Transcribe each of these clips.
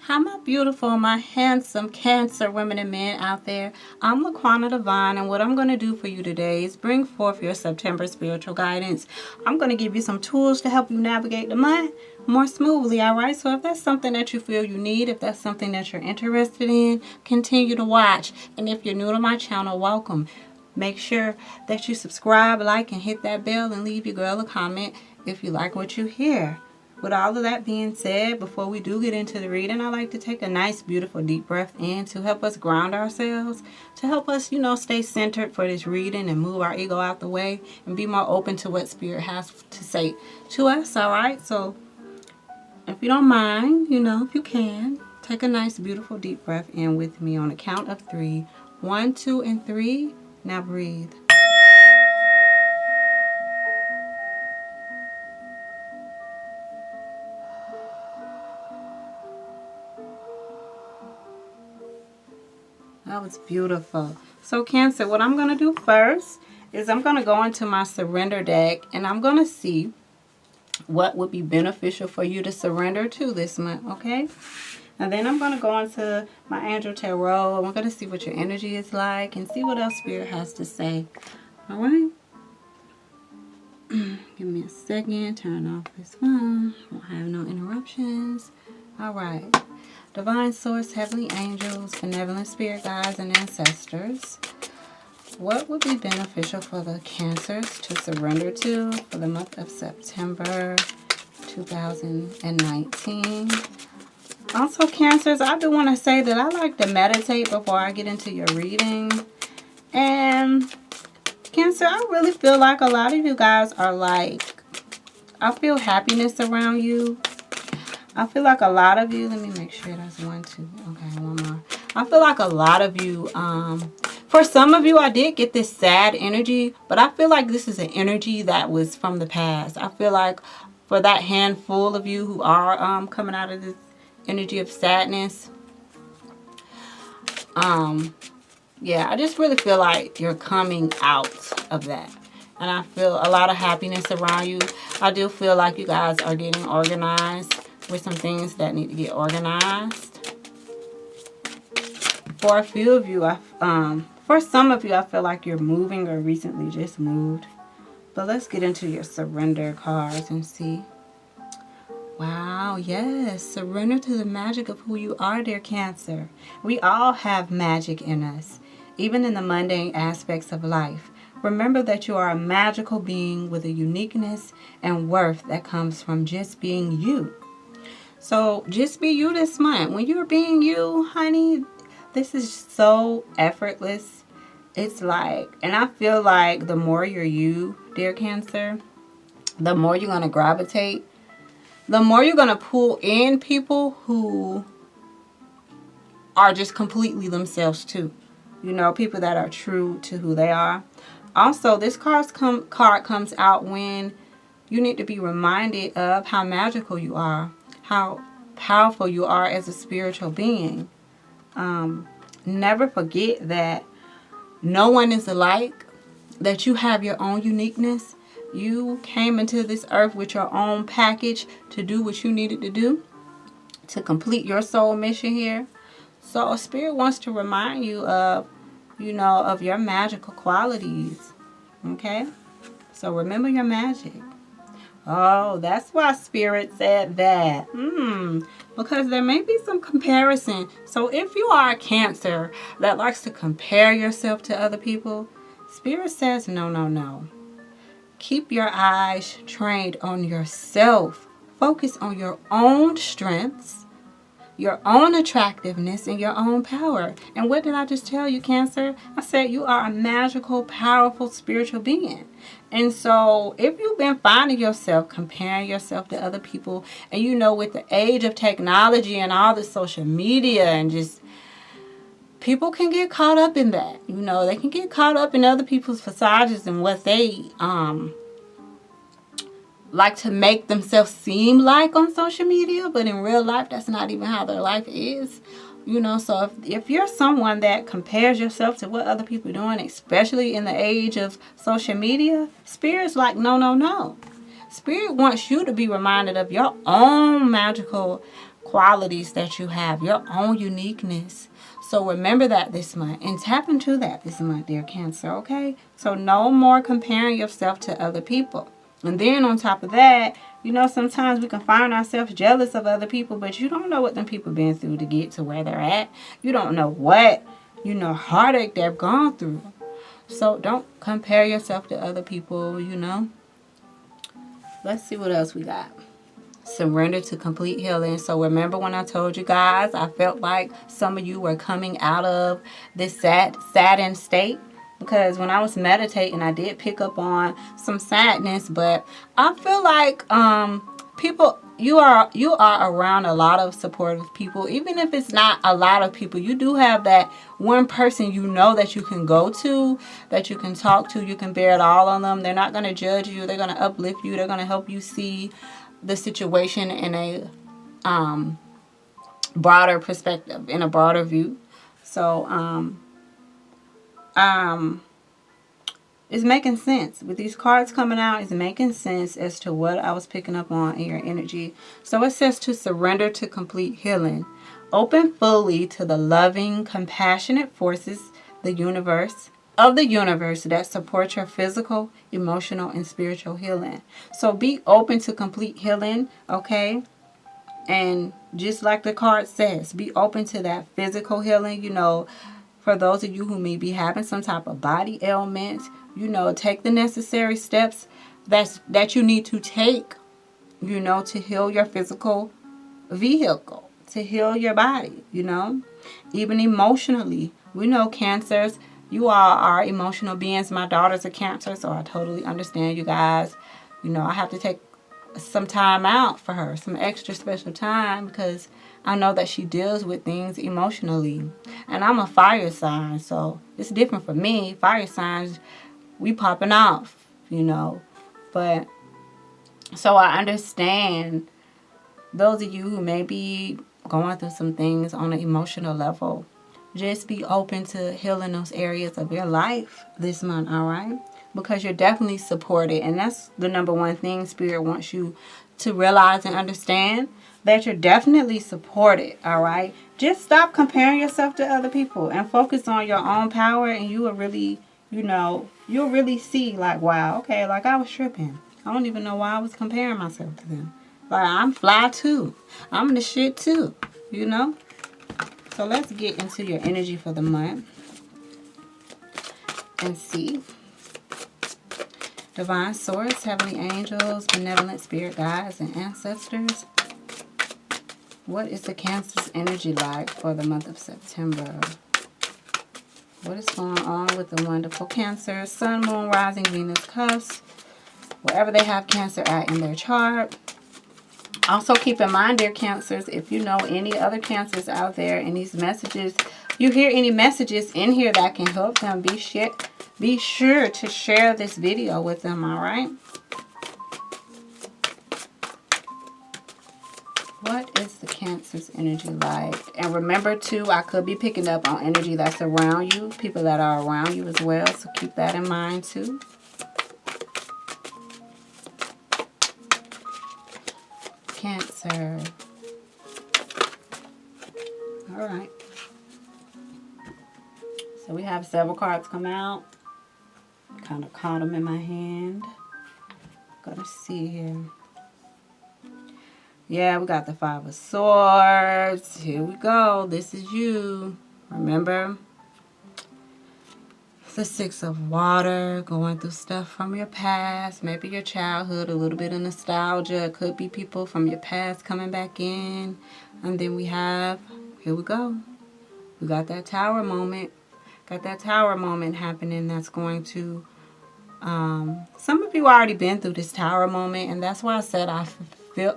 How my beautiful, my handsome Cancer women and men out there. I'm laquannadivine, and what I'm going to do for you today is bring forth your September spiritual guidance. I'm going to give you some tools to help you navigate the month more smoothly, alright? So if that's something that you feel you need, if that's something that you're interested in, continue to watch. And if you're new to my channel, welcome. Make sure that you subscribe, like, and hit that bell, and leave your girl a comment if you like what you hear. With all of that being said, before we do get into the reading, I like to take a nice, beautiful, deep breath in to help us ground ourselves, to help us, stay centered for this reading and move our ego out the way and be more open to what Spirit has to say to us, all right? So if you don't mind, if you can, take a nice, beautiful, deep breath in with me on a count of 3. 1, 2, and 3. Now breathe. That was beautiful. So Cancer, what I'm going to do first is I'm going to go into my surrender deck and I'm going to see what would be beneficial for you to surrender to this month, okay? And then I'm going to go into my Angel Tarot. I'm going to see what your energy is like and see what else Spirit has to say. All right? Give me a second. Turn off this phone. Won't have no interruptions. All right. Divine Source, Heavenly Angels, Benevolent Spirit Guides, and Ancestors. What would be beneficial for the Cancers to surrender to for the month of September 2019? Also, Cancers, I do want to say that I like to meditate before I get into your reading. And Cancer, I really feel like a lot of you guys are like, I feel happiness around you. I feel like a lot of you, let me make sure that's 1, 2, okay, one more. I feel like a lot of you, for some of you, I did get this sad energy, but I feel like this is an energy that was from the past. I feel like for that handful of you who are coming out of this energy of sadness, yeah, I just really feel like you're coming out of that. And I feel a lot of happiness around you. I do feel like you guys are getting organized with some things that need to get organized. For a few of you, for some of you, I feel like you're moving or recently just moved. But let's get into your surrender cards and see. Wow, yes, surrender to the magic of who you are, dear Cancer. We all have magic in us, even in the mundane aspects of life. Remember that you are a magical being with a uniqueness and worth that comes from just being you. So just be you this month. When you're being you, honey, this is so effortless. It's like, and I feel like the more you're you, dear Cancer, the more you're going to gravitate. The more you're going to pull in people who are just completely themselves too. People that are true to who they are. Also, this card comes out when you need to be reminded of how magical you are. How powerful you are as a spiritual being. Never forget that no one is alike, that you have your own uniqueness. You came into this earth with your own package to do what you needed to do, to complete your soul mission here. So Spirit wants to remind you of, of your magical qualities. Okay? So remember your magic. Oh, that's why Spirit said that. Because there may be some comparison. So if you are a Cancer that likes to compare yourself to other people, Spirit says no, no, no. Keep your eyes trained on yourself. Focus on your own strengths, your own attractiveness, and your own power. And what did I just tell you, Cancer? I said you are a magical, powerful, spiritual being. And so if you've been finding yourself comparing yourself to other people, and with the age of technology and all the social media and just people can get caught up in that. They can get caught up in other people's facades and what they like to make themselves seem like on social media, but in real life, that's not even how their life is. So if you're someone that compares yourself to what other people are doing, especially in the age of social media, Spirit's like, no, no, no. Spirit wants you to be reminded of your own magical qualities that you have, your own uniqueness. So remember that this month and tap into that this month, dear Cancer, okay? So no more comparing yourself to other people. And then on top of that, you know, sometimes we can find ourselves jealous of other people, but you don't know what them people been through to get to where they're at. You don't know what, you know, heartache they've gone through. So don't compare yourself to other people, you know. Let's see what else we got. Surrender to complete healing. So remember when I told you guys, I felt like some of you were coming out of this saddened state? Because when I was meditating, I did pick up on some sadness, but I feel like people, you are around a lot of supportive people. Even if it's not a lot of people, you do have that one person you know that you can go to, that you can talk to. You can bear it all on them. They're not going to judge you. They're going to uplift you. They're going to help you see the situation in a broader perspective, in a broader view. So it's making sense with these cards coming out. It's making sense as to what I was picking up on in your energy. So it says to surrender to complete healing. Open fully to the loving, compassionate forces of the universe that support your physical, emotional, and spiritual healing. So be open to complete healing, okay? And just like the card says, be open to that physical healing. You know, for those of you who may be having some type of body ailment, you know, take the necessary steps that you need to take, you know, to heal your physical vehicle, to heal your body, you know. Even emotionally, we know Cancers, you all are emotional beings. My daughter's a Cancer, so I totally understand you guys. You know, I have to take some time out for her, some extra special time, because I know that she deals with things emotionally. And I'm a fire sign, so it's different for me. Fire signs, we popping off, you know. But so I understand those of you who may be going through some things on an emotional level. Just be open to healing those areas of your life this month, all right? Because you're definitely supported. And that's the number one thing Spirit wants you to realize and understand, that you're definitely supported, all right? Just stop comparing yourself to other people and focus on your own power, and you will really, you know, you'll really see like, wow, okay, like I was tripping. I don't even know why I was comparing myself to them. Like, I'm fly too. I'm the shit too, you know? So let's get into your energy for the month and see. Divine Source, Heavenly Angels, Benevolent Spirit Guides, and Ancestors. What is the Cancer's energy like for the month of September? What is going on with the wonderful Cancer? Sun, Moon, Rising, Venus, Cusp. Wherever they have Cancer at in their chart. Also keep in mind, dear Cancers, if you know any other Cancers out there in these messages, you hear any messages in here that can help them, be sure to share this video with them, all right? What is the Cancer's energy like? And remember, too, I could be picking up on energy that's around you, people that are around you as well, so keep that in mind, too. Cancer. All right. So we have several cards come out. Kind of caught them in my hand. Gotta see here. Yeah, we got the Five of Swords. Here we go. This is you. Remember? The Six of Water, going through stuff from your past, maybe your childhood, a little bit of nostalgia. It could be people from your past coming back in. And then we have, here we go. We got that Tower moment. Got that Tower moment happening that's going to, some of you already been through this Tower moment. And that's why I said I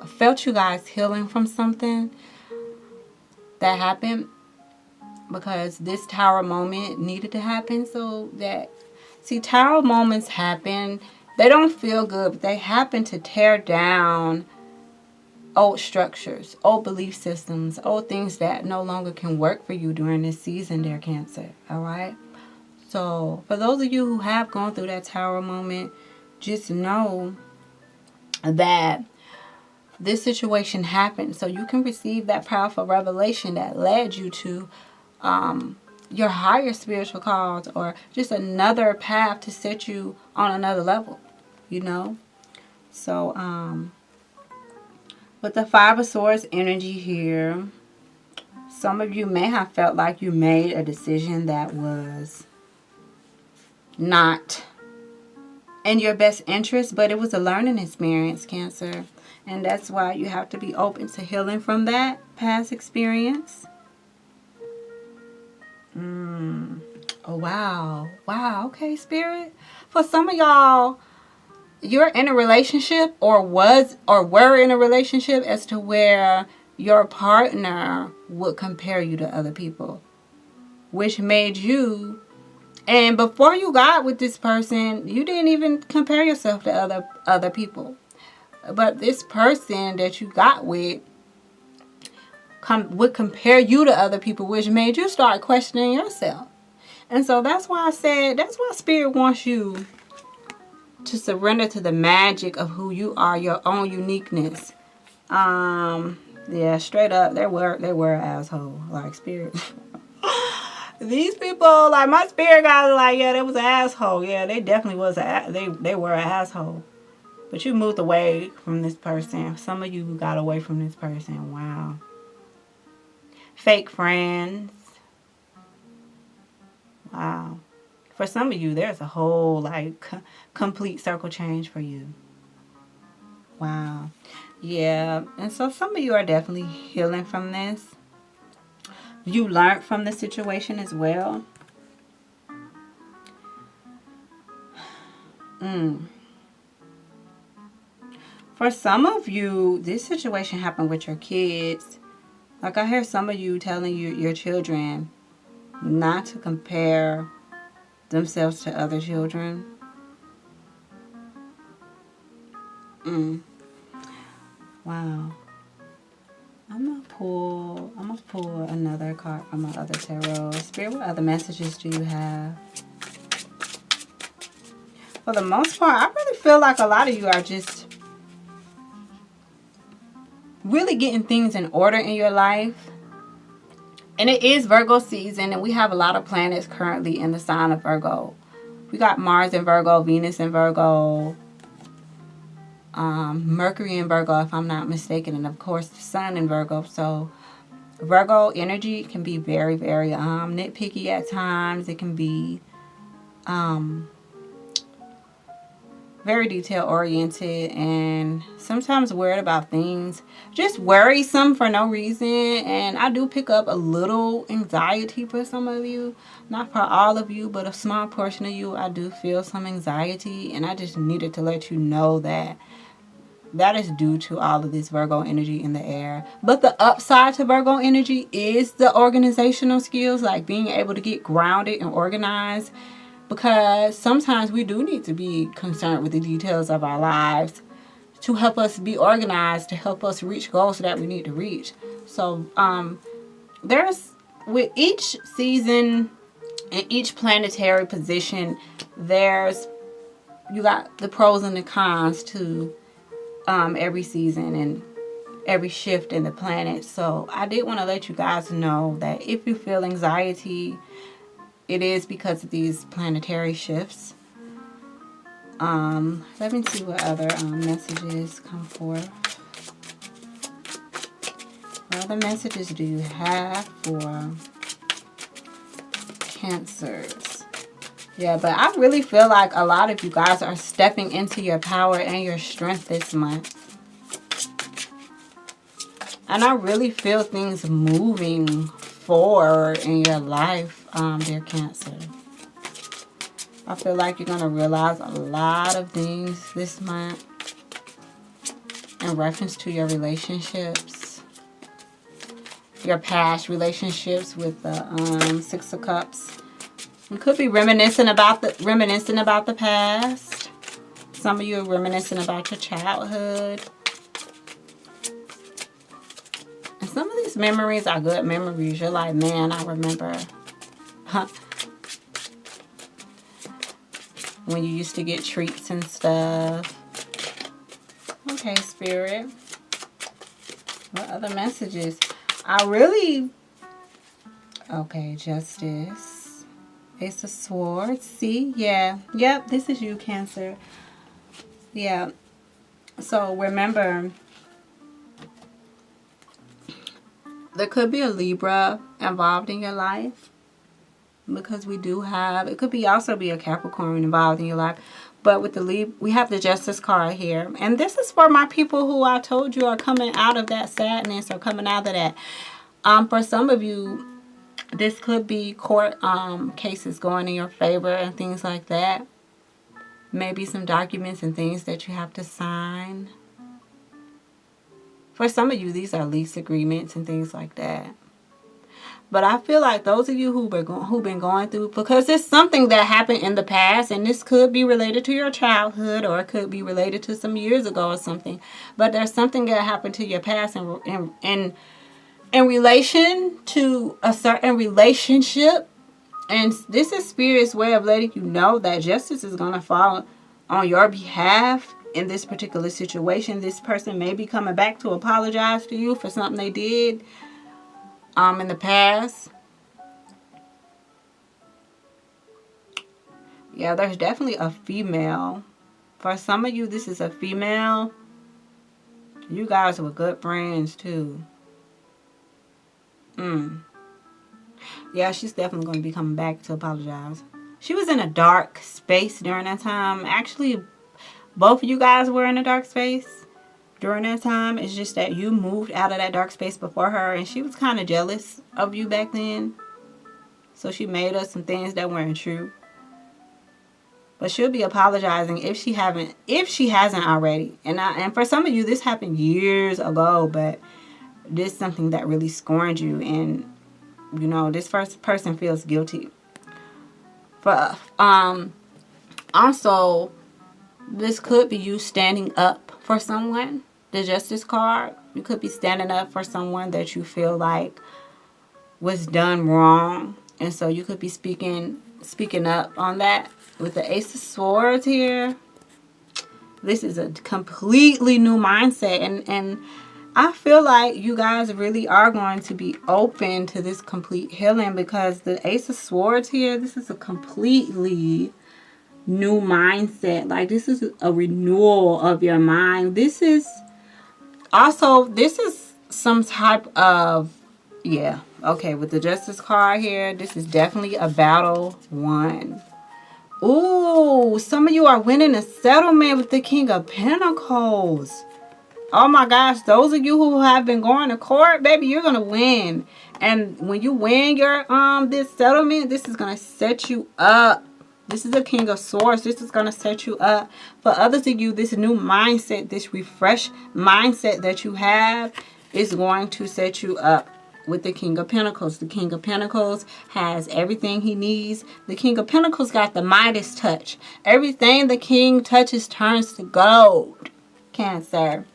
felt you guys healing from something that happened. Because this Tower moment needed to happen, so that, see, Tower moments happen, they don't feel good, but they happen to tear down old structures, old belief systems, old things that no longer can work for you during this season, dear Cancer, all right? So for those of you who have gone through that Tower moment, just know that this situation happened so you can receive that powerful revelation that led you to your higher spiritual cause, or just another path to set you on another level, you know. So with the Five of Swords energy here, some of you may have felt like you made a decision that was not in your best interest, but it was a learning experience, Cancer. And that's why you have to be open to healing from that past experience. Oh, wow. Wow. Okay, Spirit. For some of y'all, you're in a relationship or were in a relationship as to where your partner would compare you to other people, which made you, and before you got with this person, you didn't even compare yourself to other people. But this person that you got with would compare you to other people, which made you start questioning yourself. And so that's why I said, that's why Spirit wants you to surrender to the magic of who you are, your own uniqueness. Yeah, straight up, they were an asshole, like Spirit. These people, like my spirit guys, are like, yeah, they was an asshole. Yeah, they definitely was they were an asshole. But you moved away from this person. Some of you got away from this person. Wow. Fake friends. Wow. For some of you, there's a whole like complete circle change for you. Wow. Yeah. And so some of you are definitely healing from this. You learned from the situation as well. For some of you, this situation happened with your kids. Like I hear some of you telling your children not to compare themselves to other children. Wow. I'm gonna pull another card from my other tarot. Spirit, what other messages do you have? For the most part, I really feel like a lot of you are just really getting things in order in your life. And it is Virgo season, and we have a lot of planets currently in the sign of Virgo. We got Mars in Virgo, Venus in Virgo, Mercury in Virgo, if I'm not mistaken, and of course the Sun in Virgo. So Virgo energy can be very, very nitpicky at times. It can be very detail oriented and sometimes worried about things, just worrisome for no reason. And I do pick up a little anxiety for some of you, not for all of you, but a small portion of you. I do feel some anxiety, and I just needed to let you know that that is due to all of this Virgo energy in the air. But the upside to Virgo energy is the organizational skills, like being able to get grounded and organized. Because sometimes we do need to be concerned with the details of our lives to help us be organized, to help us reach goals that we need to reach. So there's, with each season and each planetary position, you got the pros and the cons to every season and every shift in the planet. So I did want to let you guys know that if you feel anxiety, it is because of these planetary shifts. Let me see what other messages come forth. What other messages do you have for Cancers? Yeah, but I really feel like a lot of you guys are stepping into your power and your strength this month. And I really feel things moving forward in your life, dear Cancer. I feel like you're going to realize a lot of things this month in reference to your relationships, your past relationships with the Six of Cups. You could be reminiscing about the past. Some of you are reminiscing about your childhood. And some of these memories are good memories. You're like, man, I remember when you used to get treats and stuff. Okay, Spirit. What other messages? I really... Okay, Justice. Ace of Swords. See? Yeah. Yep, this is you, Cancer. Yeah. So remember, there could be a Libra involved in your life. Because we do have... It could be also be a Capricorn involved in your life. But with the Libra, we have the Justice card here. And this is for my people who I told you are coming out of that sadness or coming out of that. For some of you, this could be court cases going in your favor and things like that. Maybe some documents and things that you have to sign. For some of you, these are lease agreements and things like that. But I feel like those of you who've been going through, because it's something that happened in the past, and this could be related to your childhood, or it could be related to some years ago or something. But there's something that happened to your past in relation to a certain relationship. And this is Spirit's way of letting you know that justice is going to fall on your behalf in this particular situation. This person may be coming back to apologize to you for something they did in the past. Yeah, there's definitely a female. For some of you, this is a female. You guys were good friends too. Yeah, she's definitely going to be coming back to apologize. She was in a dark space during that time. Actually, both of you guys were in a dark space during that time. It's just that you moved out of that dark space before her, and she was kind of jealous of you back then. So she made us some things that weren't true. But she'll be apologizing if she hasn't already. And for some of you, this happened years ago, but this is something that really scorned you, and you know, this first person feels guilty. But also, this could be you standing up for someone. The Justice card, you could be standing up for someone that you feel like was done wrong, and so you could be speaking up on that. With the Ace of Swords here, this is a completely new mindset, and I feel like you guys really are going to be open to this complete healing, because the Ace of Swords here, this is a completely new mindset. Like, this is a renewal of your mind. This is some type of, yeah, okay, with the Justice card here, this is definitely a battle won. Ooh, some of you are winning a settlement with the King of Pentacles. Oh my gosh, those of you who have been going to court, baby, you're going to win. And when you win your this settlement, this is going to set you up. This is the King of Swords. This is going to set you up. For others of you, this new mindset, this refreshed mindset that you have is going to set you up with the King of Pentacles. The King of Pentacles has everything he needs. The King of Pentacles got the Midas touch. Everything the king touches turns to gold. Cancer.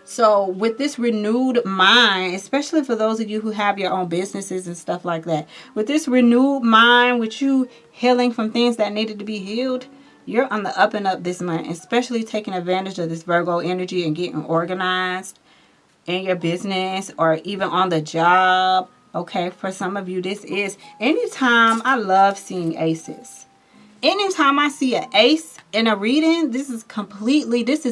So with this renewed mind, especially for those of you who have your own businesses and stuff like that, with this renewed mind, with you healing from things that needed to be healed, you're on the up and up this month, especially taking advantage of this Virgo energy and getting organized in your business or even on the job. Okay, for some of you, this is anytime. I love seeing aces. Anytime I see an ace in a reading, this is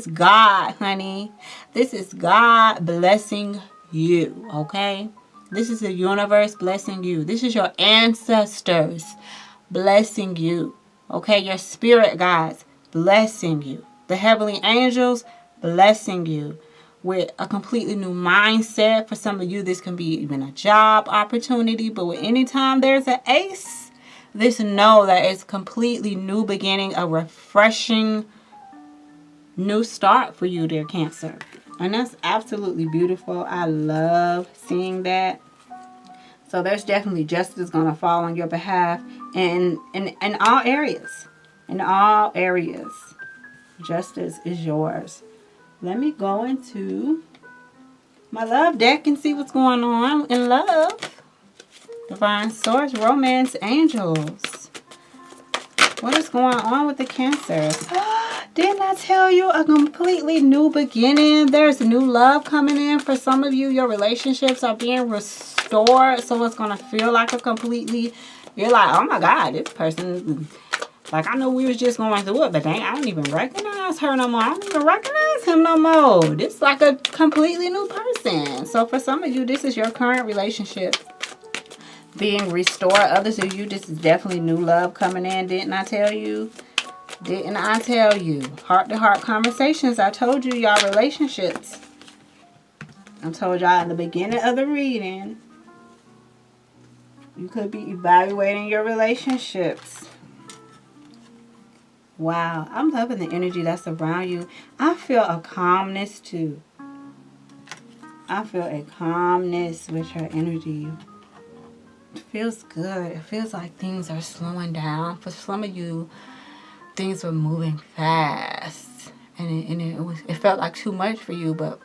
God, honey. This is God blessing you, okay? This is the universe blessing you. This is your ancestors blessing you, okay? Your spirit guides blessing you. The heavenly angels blessing you with a completely new mindset. For some of you, this can be even a job opportunity, but with anytime there's an ace, this know that it's completely new beginning, a refreshing new start for you, dear Cancer. And that's absolutely beautiful. I love seeing that. So there's definitely justice going to fall on your behalf in all areas. In all areas. Justice is yours. Let me go into my love deck and see what's going on in love. Divine Source, Romance, Angels. What is going on with the Cancers? Didn't I tell you a completely new beginning? There's new love coming in. For some of you, your relationships are being restored. So it's going to feel like a completely, you're like, oh my God, this person, like I know we was just going through it, but dang, I don't even recognize her no more. I don't even recognize him no more. This is like a completely new person. So for some of you, this is your current relationship being restored. Others of you, this is definitely new love coming in. Didn't I tell you? Didn't I tell you? Heart-to-heart conversations. I told you y'all relationships. I told y'all in the beginning of the reading, you could be evaluating your relationships. Wow. I'm loving the energy that's around you. I feel a calmness too. I feel a calmness with your energy. It feels good. It feels like things are slowing down. For some of you, things were moving fast, and it felt like too much for you, but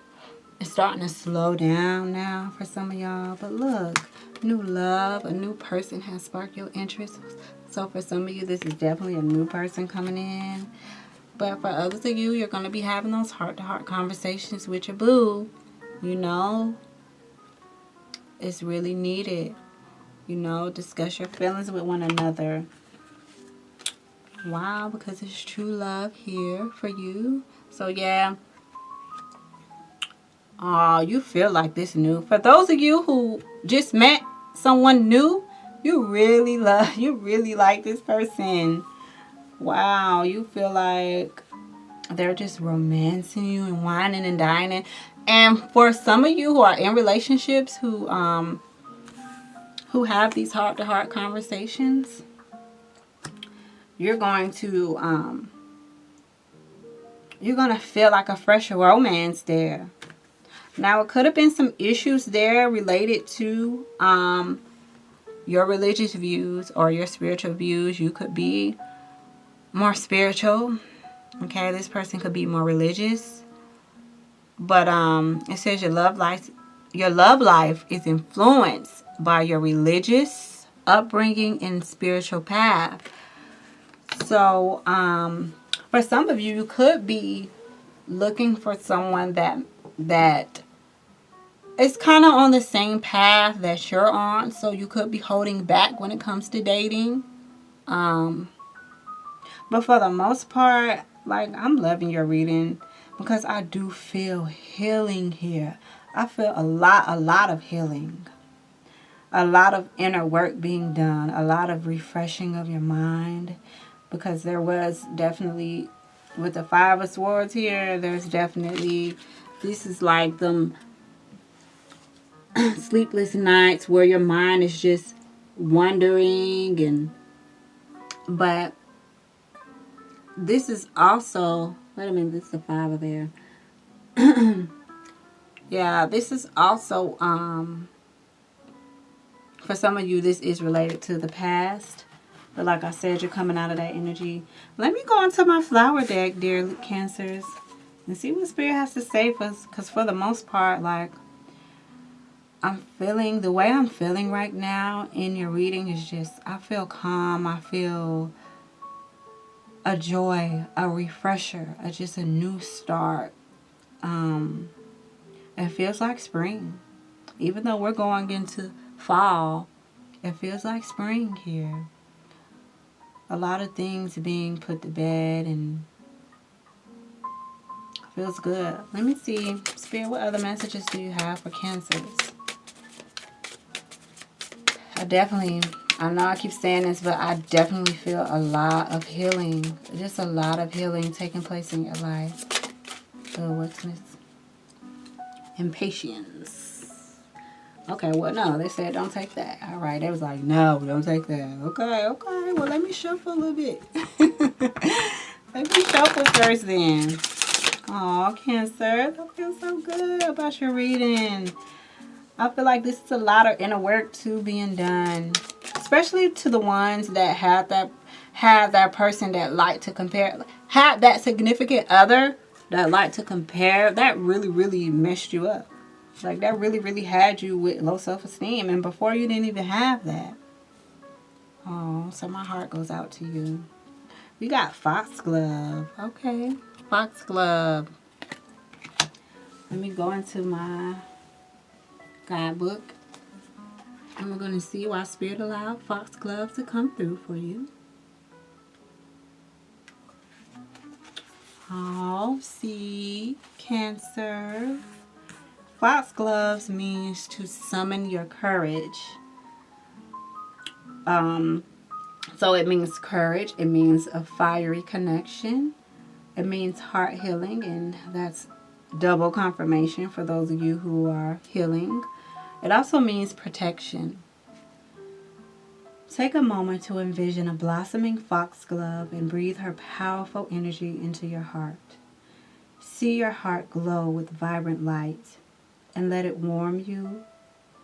it's starting to slow down now for some of y'all. But look, new love, a new person has sparked your interest. So for some of you, this is definitely a new person coming in. But for others of you, you're going to be having those heart-to-heart conversations with your boo. You know, it's really needed. You know, discuss your feelings with one another. Wow, because it's true love here for you. So yeah, you feel like this new. For those of you who just met someone new, you really like this person. Wow, you feel like they're just romancing you and whining and dining. And for some of you who are in relationships who have these heart-to-heart conversations, you're going to feel like a fresh romance there. Now, it could have been some issues there related to your religious views or your spiritual views. You could be more spiritual. Okay, this person could be more religious. But it says your love life is influenced by your religious upbringing and spiritual path. So, for some of you, you could be looking for someone that is kind of on the same path that you're on. So you could be holding back when it comes to dating. But for the most part, like, I'm loving your reading because I do feel healing here. I feel a lot of healing. A lot of inner work being done. A lot of refreshing of your mind. Because there was definitely, with the Five of Swords here, there's definitely, this is like them sleepless nights where your mind is just wandering. But this is also, wait a minute, this is the Five of there. Yeah, this is also, for some of you, this is related to the past. But like I said, you're coming out of that energy. Let me go into my flower deck, dear Cancers, and see what Spirit has to say for us. Because for the most part, like, I'm feeling, the way I'm feeling right now in your reading is just, I feel calm. I feel a joy, a refresher, just a new start. It feels like spring. Even though we're going into fall, it feels like spring here. A lot of things being put to bed and feels good. Let me see, Spirit, what other messages do you have for Cancers? I know I keep saying this, but I definitely feel a lot of healing. Just a lot of healing taking place in your life. What's this? Impatience. Okay, well, no, they said don't take that. All right, they was like, no, don't take that. Okay, well, let me shuffle a little bit. Let me shuffle first then. Aw, Cancer, I feel so good about your reading. I feel like this is a lot of inner work too being done, especially to the ones that have that person that like to compare, have that significant other that like to compare. That really messed you up. Like, that really had you with low self-esteem, and before you didn't even have that. Oh, so my heart goes out to you. We got foxglove. Okay, foxglove. Let me go into my guidebook. And we're going to see why Spirit allowed foxglove to come through for you. Oh, see, Cancer. Foxgloves means to summon your courage. So it means courage. It means a fiery connection. It means heart healing, and that's double confirmation for those of you who are healing. It also means protection. Take a moment to envision a blossoming foxglove and breathe her powerful energy into your heart. See your heart glow with vibrant light and let it warm you,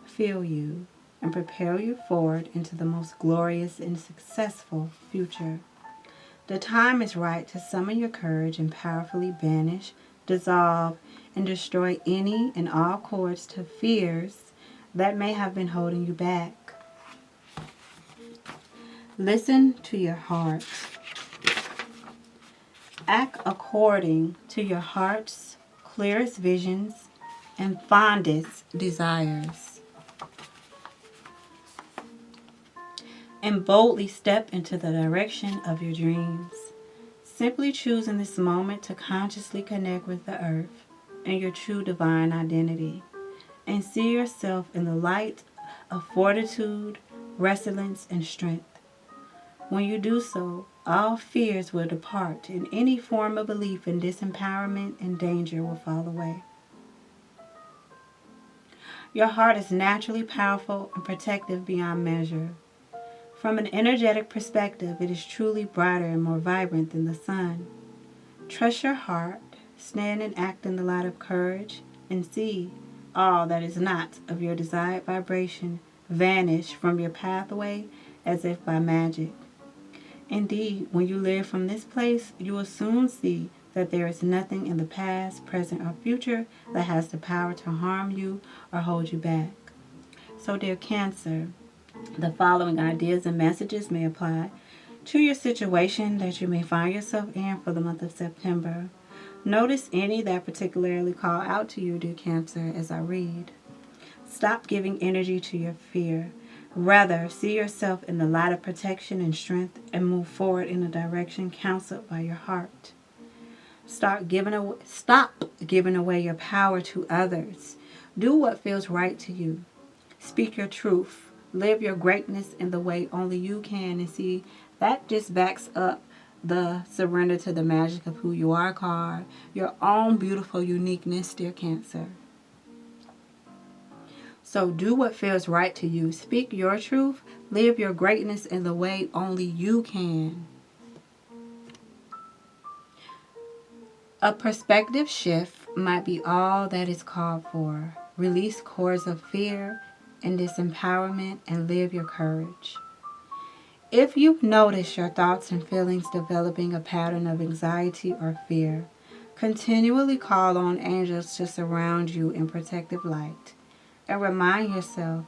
fill you, and propel you forward into the most glorious and successful future. The time is right to summon your courage and powerfully banish, dissolve, and destroy any and all cords to fears that may have been holding you back. Listen to your heart. Act according to your heart's clearest visions and fondest desires. And boldly step into the direction of your dreams. Simply choose in this moment to consciously connect with the earth and your true divine identity. And see yourself in the light of fortitude, resilience, and strength. When you do so, all fears will depart and any form of belief in disempowerment and danger will fall away. Your heart is naturally powerful and protective beyond measure. From an energetic perspective, it is truly brighter and more vibrant than the sun. Trust your heart, stand and act in the light of courage, and see all that is not of your desired vibration vanish from your pathway as if by magic. Indeed, when you live from this place, you will soon see that there is nothing in the past, present, or future that has the power to harm you or hold you back. So, dear Cancer, the following ideas and messages may apply to your situation that you may find yourself in for the month of September. Notice any that particularly call out to you, dear Cancer, as I read. Stop giving energy to your fear. Rather, see yourself in the light of protection and strength and move forward in a direction counseled by your heart. Stop giving away your power to others. Do what feels right to you. Speak your truth. Live your greatness in the way only you can. And see, that just backs up the surrender to the magic of who you are card. Your own beautiful uniqueness, dear Cancer. So do what feels right to you. Speak your truth. Live your greatness in the way only you can. A perspective shift might be all that is called for. Release cords of fear and disempowerment and live your courage. If you've noticed your thoughts and feelings developing a pattern of anxiety or fear, continually call on angels to surround you in protective light. And remind yourself,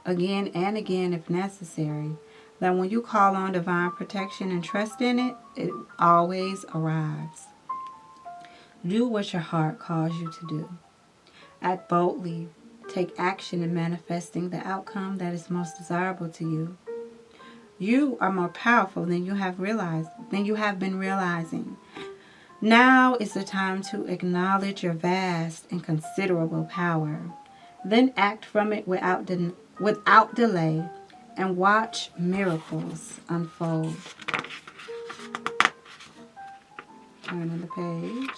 again and again if necessary, that when you call on divine protection and trust in it, it always arrives. Do what your heart calls you to do. Act boldly. Take action in manifesting the outcome that is most desirable to you. You are more powerful than you have been realizing. Now is the time to acknowledge your vast and considerable power. Then act from it without delay and watch miracles unfold. Turning the page.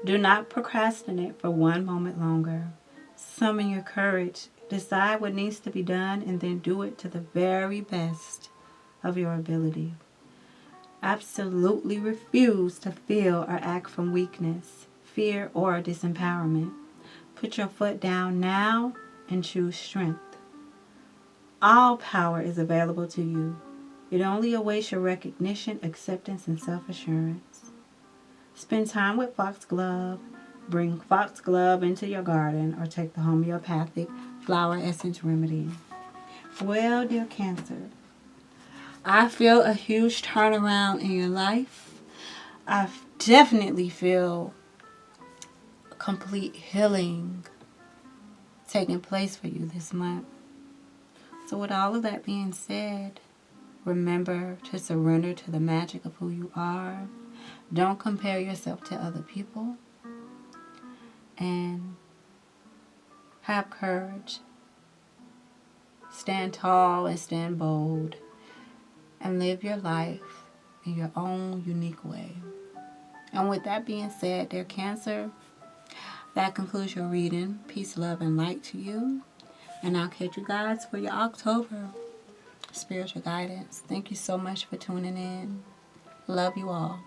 Do not procrastinate for one moment longer. Summon your courage. Decide what needs to be done and then do it to the very best of your ability. Absolutely refuse to feel or act from weakness, fear, or disempowerment. Put your foot down now and choose strength. All power is available to you. It only awaits your recognition, acceptance, and self-assurance. Spend time with foxglove. Bring foxglove into your garden or take the homeopathic flower essence remedy. Well, dear Cancer, I feel a huge turnaround in your life. I definitely feel complete healing taking place for you this month. So with all of that being said, remember to surrender to the magic of who you are. Don't compare yourself to other people. And have courage. Stand tall and stand bold. And live your life in your own unique way. And with that being said, dear Cancer, that concludes your reading. Peace, love, and light to you. And I'll catch you guys for your October spiritual guidance. Thank you so much for tuning in. Love you all.